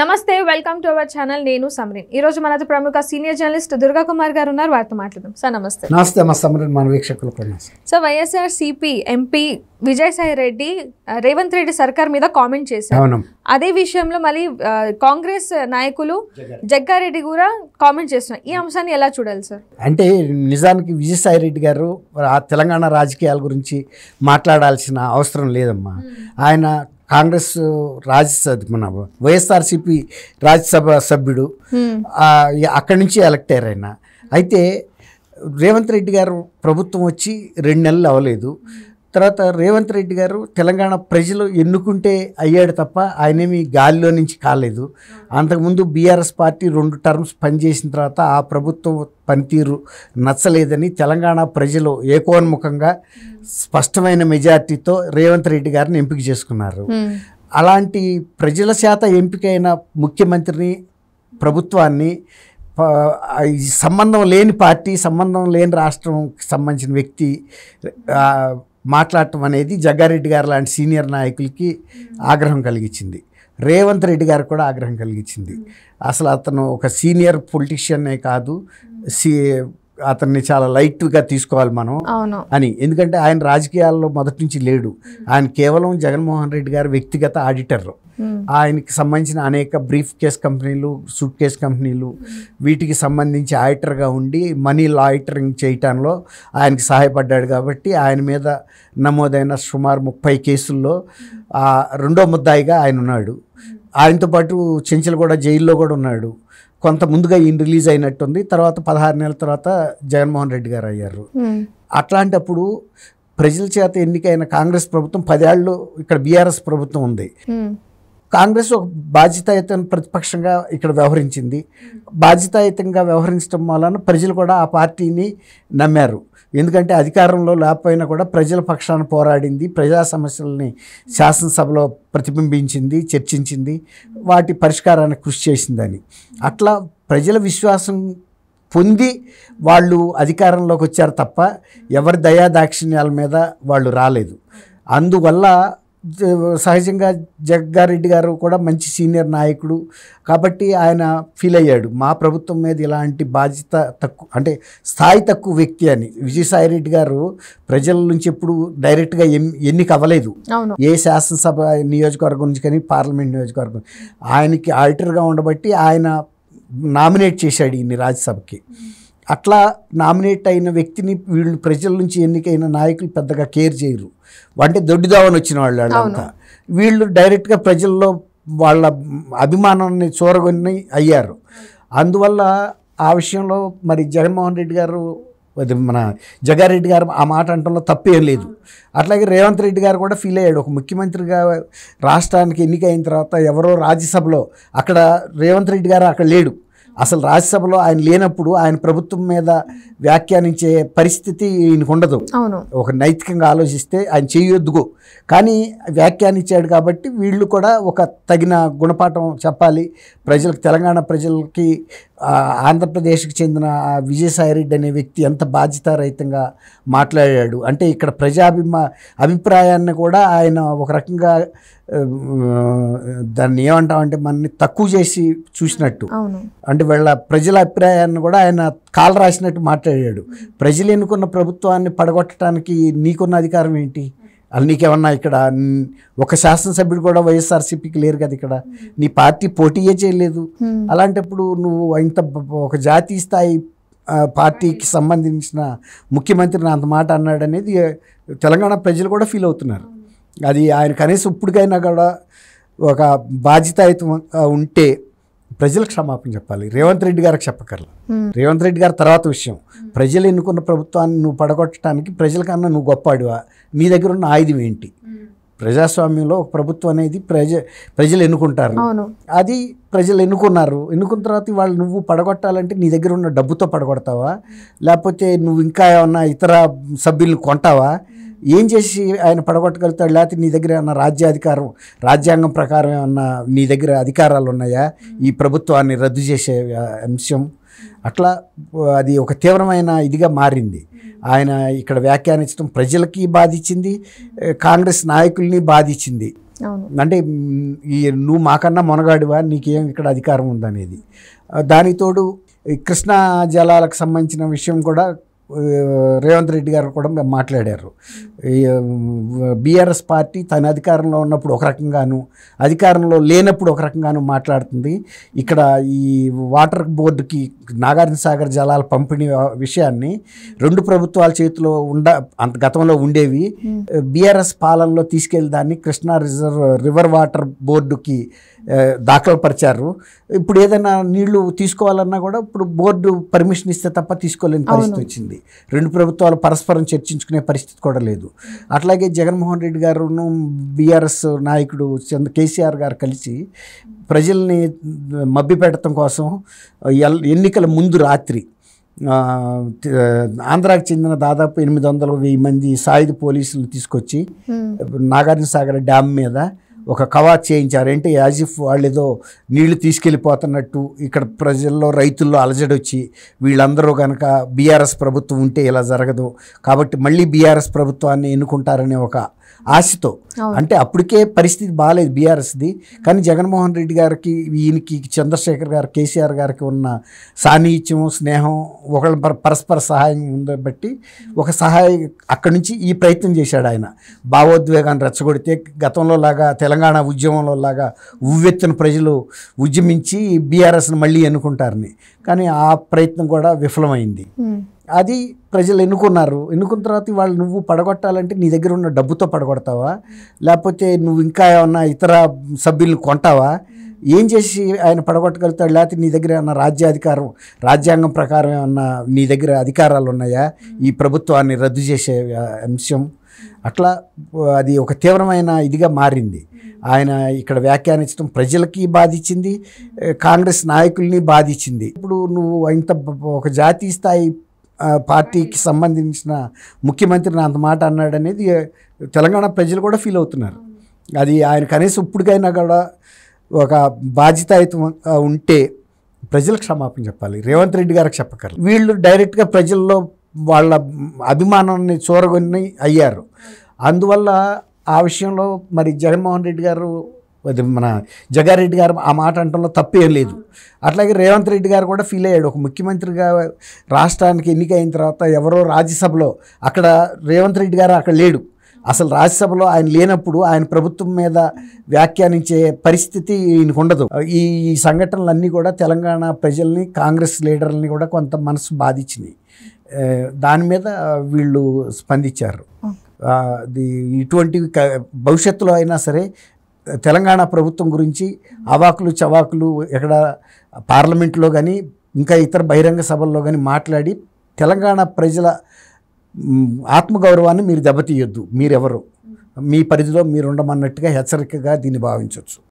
నమస్తే welcome to our channel నేను సమరీన్ ఈ రోజు మనతో ప్రముఖ సీనియర్ జర్నలిస్ట్ దుర్గా కుమార్ గారు ఉన్నారు వారితో మాట్లాడదాం సార్ నమస్తే నమస్తే మా సమరీన్ మన వీక్షకులకు sir YSR CP MP Vijayasai Reddy Revanth Reddy సర్కార్ మీద కామెంట్ చేశారు అదే విషయంలో మళ్ళీ కాంగ్రెస్ నాయకులు జగ్గారెడ్డి కూడా కామెంట్ చేస్తున్నారు ఈ అంశాన్ని ఎలా చూడాలి సార్ అంటే నిజానికి విజయసాయి రెడ్డి గారు ఆ తెలంగాణ రాజకీయాల గురించి మాట్లాడాల్సిన అవసరం లేదమ్మా ఆయన కాంగ్రెస్ రాజ్యసభ మన వైఎస్ఆర్సిపి రాజ్యసభ సభ్యుడు అక్కడి నుంచి ఎలక్ట్ అయ్యారు ఆయన అయితే రేవంత్ రెడ్డి గారు ప్రభుత్వం వచ్చి 2 నెలలు అవ్వలేదు తర్వాత రేవంత్ రెడ్డి గారు తెలంగాణ ప్రజలు ఎన్నుకుంటే అయ్యాడు తప్ప ఆయనేమి గాలిలో నుంచి కాలేదు అంతకుముందు బీఆర్ఎస్ పార్టీ 2 టర్మ్స్ పనిచేసిన తర్వాత ఆ ప్రభుత్వం పనితీరు నచ్చలేదని తెలంగాణ ప్రజలు ఏకోన్ముఖంగా స్పష్టమైన మెజార్టీతో రేవంత్ రెడ్డి గారిని ఎంపిక చేసుకున్నారు అలాంటి ప్రజల చేత ఎంపికైన ముఖ్యమంత్రిని ప్రభుత్వాన్ని సంబంధం లేని పార్టీ సంబంధం లేని రాష్ట్రంకి సంబంధించిన వ్యక్తి మాట్లాడటం అనేది జగ్గారెడ్డి గారు లాంటి సీనియర్ నాయకులకి ఆగ్రహం కలిగించింది రేవంత్ రెడ్డి గారు కూడా ఆగ్రహం కలిగించింది అసలు అతను ఒక సీనియర్ పొలిటీషియన్నే కాదు అతన్ని చాలా లైట్గా తీసుకోవాలి మనం అని ఎందుకంటే ఆయన రాజకీయాల్లో మొదటి నుంచి లేడు ఆయన కేవలం జగన్మోహన్ రెడ్డి గారు వ్యక్తిగత ఆడిటర్ ఆయనకి సంబంధించిన అనేక బ్రీఫ్ కేస్ కంపెనీలు సూట్ కేస్ కంపెనీలు వీటికి సంబంధించి ఆడిటర్గా ఉండి మనీ లాయిటరింగ్ చేయటంలో ఆయనకి సహాయపడ్డాడు కాబట్టి ఆయన మీద నమోదైన సుమారు 30 కేసుల్లో 2వ ముద్దాయిగా ఆయన ఉన్నాడు ఆయనతో పాటు చెంచలగూడ జైల్లో కూడా ఉన్నాడు కొంత ముందుగా ఈయన రిలీజ్ అయినట్టుంది తర్వాత 16 నెలల తర్వాత జగన్మోహన్ రెడ్డి గారు అయ్యారు అట్లాంటప్పుడు ప్రజల చేత ఎన్నికైన కాంగ్రెస్ ప్రభుత్వం 10 ఏళ్ళు ఇక్కడ బీఆర్ఎస్ ప్రభుత్వం ఉంది కాంగ్రెస్ ఒక బాధ్యతాయుత ప్రతిపక్షంగా ఇక్కడ వ్యవహరించింది బాధ్యతాయుతంగా వ్యవహరించడం వలన ప్రజలు కూడా ఆ పార్టీని నమ్మారు ఎందుకంటే అధికారంలో లేకపోయినా కూడా ప్రజల పక్షాన పోరాడింది ప్రజా సమస్యలని శాసనసభలో ప్రతిబింబించింది చర్చించింది వాటి పరిష్కారానికి కృషి చేసిందని అట్లా ప్రజల విశ్వాసం పొంది వాళ్ళు అధికారంలోకి వచ్చారు తప్ప ఎవరి దయాదాక్షిణ్యాల మీద వాళ్ళు రాలేదు అందువల్ల సహజంగా జగ్గారెడ్డి గారు కూడా మంచి సీనియర్ నాయకుడు కాబట్టి ఆయన ఫీల్ అయ్యాడు మా ప్రభుత్వం మీద ఇలాంటి బాధ్యత తక్కువ అంటే స్థాయి తక్కువ వ్యక్తి అని విజయసాయి రెడ్డి గారు ప్రజల నుంచి ఎప్పుడు డైరెక్ట్గా ఎన్నిక అవ్వలేదు ఏ శాసనసభ నియోజకవర్గం నుంచి కానీ పార్లమెంట్ నియోజకవర్గం ఆయనకి ఆడిటర్గా ఉండబట్టి ఆయన నామినేట్ చేశాడు ఈయన్ని రాజ్యసభకి అట్లా నామినేట్ అయిన వ్యక్తిని వీళ్ళు ప్రజల నుంచి ఎన్నికైన నాయకులు పెద్దగా కేర్ చేయరు అంటే దొడ్డిదావని వచ్చిన వాళ్ళంతా వీళ్ళు డైరెక్ట్గా ప్రజల్లో వాళ్ళ అభిమానాన్ని చూరగొని అయ్యారు అందువల్ల ఆ విషయంలో మరి జగన్మోహన్ రెడ్డి గారు మన జగ్గారెడ్డి గారు ఆ మాట అనడంలో తప్పేం లేదు అట్లాగే రేవంత్ రెడ్డి గారు కూడా ఫీల్ అయ్యాడు ఒక ముఖ్యమంత్రిగా రాష్ట్రానికి ఎన్నికైన తర్వాత ఎవరో రాజ్యసభలో అక్కడ రేవంత్ రెడ్డి గారు అక్కడ లేడు అసలు రాజ్యసభలో ఆయన లేనప్పుడు ఆయన ప్రభుత్వం మీద వ్యాఖ్యానించే పరిస్థితి ఈయనకు ఉండదు ఒక నైతికంగా ఆలోచిస్తే ఆయన చేయొద్దుగో కానీ వ్యాఖ్యానించాడు కాబట్టి వీళ్ళు కూడా ఒక తగిన గుణపాఠం చెప్పాలి ప్రజలకు తెలంగాణ ప్రజలకి ఆంధ్రప్రదేశ్కి చెందిన విజయసాయి రెడ్డి అనే వ్యక్తి ఎంత బాధ్యతారహితంగా మాట్లాడాడు అంటే ఇక్కడ అభిప్రాయాన్ని కూడా ఆయన ఒక రకంగా దాన్ని ఏమంటామంటే మనని తక్కువ చేసి చూసినట్టు అంటే వీళ్ళ ప్రజల అభిప్రాయాన్ని కూడా ఆయన కాలు రాసినట్టు మాట్లాడాడు ప్రజలు ఎన్నుకున్న ప్రభుత్వాన్ని పడగొట్టడానికి నీకున్న అధికారం ఏంటి అది నీకేమన్నా ఇక్కడ ఒక శాసనసభ్యుడు కూడా వైఎస్ఆర్సీపీకి లేరు కదా ఇక్కడ నీ పార్టీ పోటీయే చేయలేదు అలాంటప్పుడు నువ్వు ఇంత ఒక జాతీయ స్థాయి పార్టీకి సంబంధించిన ముఖ్యమంత్రిని అంత మాట అన్నాడు అనేది తెలంగాణ ప్రజలు కూడా ఫీల్ అవుతున్నారు అది ఆయన కనీసం ఇప్పటికైనా కూడా ఒక బాధ్యతాయుతం ఉంటే ప్రజలకు క్షమాపణ చెప్పాలి రేవంత్ రెడ్డి గారికి చెప్పకర్లా రేవంత్ రెడ్డి గారి తర్వాత విషయం ప్రజలు ఎన్నుకున్న ప్రభుత్వాన్ని నువ్వు పడగొట్టడానికి ప్రజలకన్నా నువ్వు గొప్పవాడివా నీ దగ్గర ఉన్న ఆయుధం ఏంటి ప్రజాస్వామ్యంలో ఒక ప్రభుత్వం అనేది ప్రజలు ఎన్నుకుంటారు అది ప్రజలు ఎన్నుకున్న తర్వాత వాళ్ళు నువ్వు పడగొట్టాలంటే నీ దగ్గర ఉన్న డబ్బుతో పడగొడతావా లేకపోతే నువ్వు ఇంకా ఏమన్నా ఇతర సభ్యులను కొంటావా ఏం చేసి ఆయన పడగొట్టగలుగుతాడు లేకపోతే నీ దగ్గర ఏమన్నా రాజ్యాంగం ప్రకారం ఏమన్నా నీ దగ్గర అధికారాలు ఉన్నాయా ఈ ప్రభుత్వాన్ని రద్దు చేసే అంశం అట్లా అది ఒక తీవ్రమైన ఇదిగా మారింది ఆయన ఇక్కడ వ్యాఖ్యానించడం ప్రజలకి బాధించింది కాంగ్రెస్ నాయకుల్ని బాధించింది అంటే ఈ నువ్వు మాకన్నా మొనగాడివా, నీకేం ఇక్కడ అధికారం ఉందనేది. దానికి తోడు కృష్ణా జలాలకు సంబంధించిన విషయం కూడా రేవంత్ రెడ్డి గారు కూడా మాట్లాడారు. బీఆర్ఎస్ పార్టీ తన అధికారంలో ఉన్నప్పుడు ఒక రకంగాను, అధికారంలో లేనప్పుడు ఒక రకంగాను మాట్లాడుతుంది. ఇక్కడ ఈ వాటర్ బోర్డుకి నాగార్జున సాగర్ జలాల పంపిణీ విషయాన్ని రెండు ప్రభుత్వాల చేతిలో అంత గతంలో ఉండేవి. బీఆర్ఎస్ పాలనలో తీసుకెళ్లి దాన్ని కృష్ణా రివర్ వాటర్ బోర్డుకి దాఖలు పరిచారు. ఇప్పుడు ఏదైనా నీళ్లు తీసుకోవాలన్నా కూడా ఇప్పుడు బోర్డు పర్మిషన్ ఇస్తే తప్ప తీసుకోలేని పరిస్థితి వచ్చింది. రెండు ప్రభుత్వాలు పరస్పరం చర్చించుకునే పరిస్థితి కూడా లేదు. అట్లాగే జగన్మోహన్ రెడ్డి గారును బీఆర్ఎస్ నాయకుడు కేసీఆర్ గారు కలిసి ప్రజల్ని మభ్యపెట్టడం కోసం ఎన్నికల ముందు రాత్రి ఆంధ్రాకి చెందిన దాదాపు 800-1000 మంది సాయుధ పోలీసులు తీసుకొచ్చి నాగార్జున సాగర్ డ్యామ్ మీద ఒక కవాత్ చేయించారు. అంటే యాజ్ ఇఫ్ వాళ్ళు ఏదో నీళ్లు తీసుకెళ్ళిపోతున్నట్టు ఇక్కడ ప్రజల్లో రైతుల్లో అలజడొచ్చి వీళ్ళందరూ కనుక బీఆర్ఎస్ ప్రభుత్వం ఉంటే ఇలా జరగదు కాబట్టి మళ్ళీ బీఆర్ఎస్ ప్రభుత్వాన్ని ఎన్నుకుంటారనే ఒక ఆశతో, అంటే అప్పటికే పరిస్థితి బాగాలేదు బీఆర్ఎస్ది. కానీ జగన్మోహన్ రెడ్డి గారికి ఈయనకి చంద్రశేఖర్ గారు కేసీఆర్ గారికి ఉన్న సాన్నిహిత్యం స్నేహం ఒకళ్ళ పరస్పర సహాయం ఉందని బట్టి ఒక సహాయం అక్కడి నుంచి ఈ ప్రయత్నం చేశాడు. ఆయన భావోద్వేగాన్ని రెచ్చగొడితే గతంలో లాగా తెలంగాణ ఉద్యమంలో లాగా ఉవ్వెత్తున ప్రజలు ఉద్యమించి బీఆర్ఎస్ని మళ్ళీ ఎన్నుకుంటారని. కానీ ఆ ప్రయత్నం కూడా విఫలమైంది. అది ప్రజలు ఎన్నుకున్నారు. ఎన్నుకున్న తర్వాత వాళ్ళు నువ్వు పడగొట్టాలంటే నీ దగ్గర ఉన్న డబ్బుతో పడగొడతావా, లేకపోతే నువ్వు ఇంకా ఏమన్నా ఇతర సభ్యులను కొంటావా, ఏం చేసి ఆయన పడగొట్టగలుగుతాడు? లేకపోతే నీ దగ్గర ఏమన్నా రాజ్యాంగం ప్రకారం ఏమన్నా నీ దగ్గర అధికారాలు ఉన్నాయా ఈ ప్రభుత్వాన్ని రద్దు చేసే అంశం? అట్లా అది ఒక తీవ్రమైన ఇదిగా మారింది. ఆయన ఇక్కడ వ్యాఖ్యానించడం ప్రజలకి బాధించింది, కాంగ్రెస్ నాయకుల్ని బాధించింది. ఇప్పుడు నువ్వు ఇంత ఒక జాతీయ స్థాయి పార్టీకి సంబంధించిన ముఖ్యమంత్రిని అంత మాట అన్నాడనేది తెలంగాణ ప్రజలు కూడా ఫీల్ అవుతున్నారు. అది ఆయన కనీసం ఇప్పటికైనా కూడా ఒక బాధ్యతాయుతంగా ఉంటే ప్రజలకు క్షమాపణ చెప్పాలి, రేవంత్ రెడ్డి గారికి చెప్పకర్లేదు. వీళ్ళు డైరెక్ట్గా ప్రజల్లో వాళ్ళ అభిమానాన్ని చూరగొని అయ్యారు. అందువల్ల ఆ విషయంలో మరి జగన్మోహన్ రెడ్డి గారు మన జగ్గారెడ్డి గారు ఆ మాట అంటంలో తప్పేం లేదు. అట్లాగే రేవంత్ రెడ్డి గారు కూడా ఫీల్ అయ్యాడు. ఒక ముఖ్యమంత్రిగా రాష్ట్రానికి ఎన్నికైన తర్వాత ఎవరో రాజ్యసభలో, అక్కడ రేవంత్ రెడ్డి గారు అక్కడ లేడు, అసలు రాజ్యసభలో ఆయన లేనప్పుడు ఆయన ప్రభుత్వం మీద వ్యాఖ్యానించే పరిస్థితి ఈయనకు ఉండదు. ఈ సంఘటనలన్నీ కూడా తెలంగాణ ప్రజల్ని కాంగ్రెస్ లీడర్లని కూడా కొంత మనసు బాధించినాయి. దాని మీద వీళ్ళు స్పందించారు. ఇటువంటివి భవిష్యత్తులో అయినా సరే తెలంగాణ ప్రభుత్వం గురించి అవాకులు చవాకులు ఎక్కడ పార్లమెంట్లో కానీ ఇంకా ఇతర బహిరంగ సభల్లో కానీ మాట్లాడి తెలంగాణ ప్రజల ఆత్మగౌరవాన్ని మీరు దెబ్బతీయొద్దు. మీరెవరు, మీ పరిధిలో మీరు ఉండమన్నట్టుగా హెచ్చరికగా దీన్ని భావించవచ్చు.